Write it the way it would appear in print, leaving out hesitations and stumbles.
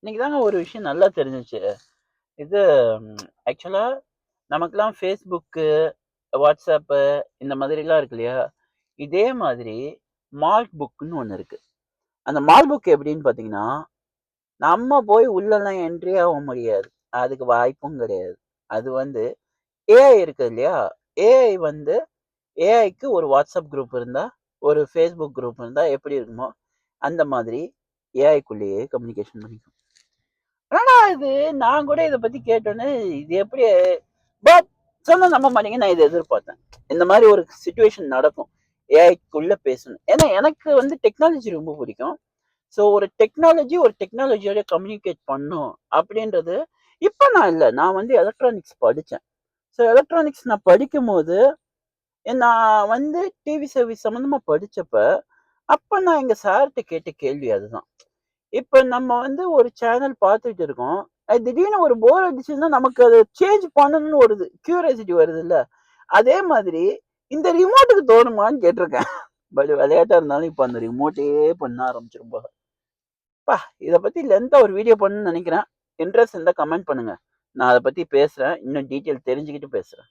இன்னைக்கு தாங்க ஒரு விஷயம் நல்லா தெரிஞ்சுச்சு. இது ஆக்சுவலா நமக்கெல்லாம் Facebookக்கு, WhatsApp இந்த மாதிரிலாம் இருக்கு இல்லையா? இதே மாதிரி மார்க் புக்ன்னு ஒண்ணு இருக்கு. அந்த மார்க் புக் எப்படின்னு பார்த்தீங்கன்னா, நம்ம போய் உள்ளலாம் என்ட்ரி ஆக முடியாது. அதுக்கு வாய்ப்பும் கிடையாது. அது வந்து ஏஐ இருக்கு இல்லையா? ஏஐ வந்து ஏஐக்கு ஒரு WhatsApp குரூப் இருந்தா, ஒரு Facebook குரூப் இருந்தா எப்படி இருக்குமோ, அந்த மாதிரி ஏஐக்குள்ளேயே கம்யூனிகேஷன் பண்ணிக்கும். ஆனா இது நான் கூட இத பத்தி கேட்டோனே, இது எப்படி பட் சொன்னா நம்ப மாட்டீங்க. நான் இத எதிர்பார்த்தேன். இந்த மாரி ஒரு சிச்சுவேஷன் நடக்கும். ஏஐக்குள்ள பேசணும். ஏன்னா எனக்கு வந்து டெக்னாலஜி ரொம்ப பிடிக்கும். ஸோ ஒரு டெக்னாலஜியோட கம்யூனிகேட் பண்ணும் அப்படின்றது இப்ப நான் இல்ல. நான் வந்து எலக்ட்ரானிக்ஸ் படிச்சேன். ஸோ எலக்ட்ரானிக்ஸ் நான் படிக்கும்போது, நான் வந்து டிவி சர்வீஸ் சம்மந்தமா படிச்சப்ப, அப்ப நான் எங்க சார்ட்ட கேட்ட கேள்வி அதுதான். இப்ப நம்ம வந்து ஒரு சேனல் பார்த்துட்டு இருக்கோம். அது திடீர்னு ஒரு போர் அடிச்சுதுன்னா, நமக்கு அத சேஞ்ச் பண்ணணும்னு ஒரு கியூரியாசிட்டி வருதுல்ல. அதே மாதிரி இந்த ரிமோட்டுக்கு தோணுமான்னு கேட்டிருக்கேன். பட் விளையாட்டா இருந்தாலும் இப்ப அந்த ரிமோட்டே பண்ண ஆரம்பிச்சுரும் போல. இத பத்தி லென்த்தா ஒரு வீடியோ பண்ணணும்னு நெனைக்கிறேன். இன்ட்ரெஸ்ட் இருந்தா கமெண்ட் பண்ணுங்க. நான் அத பத்தி பேசுறேன். இன்னும் டீட்டெயில் தெரிஞ்சுக்கிட்டு பேசுறேன்.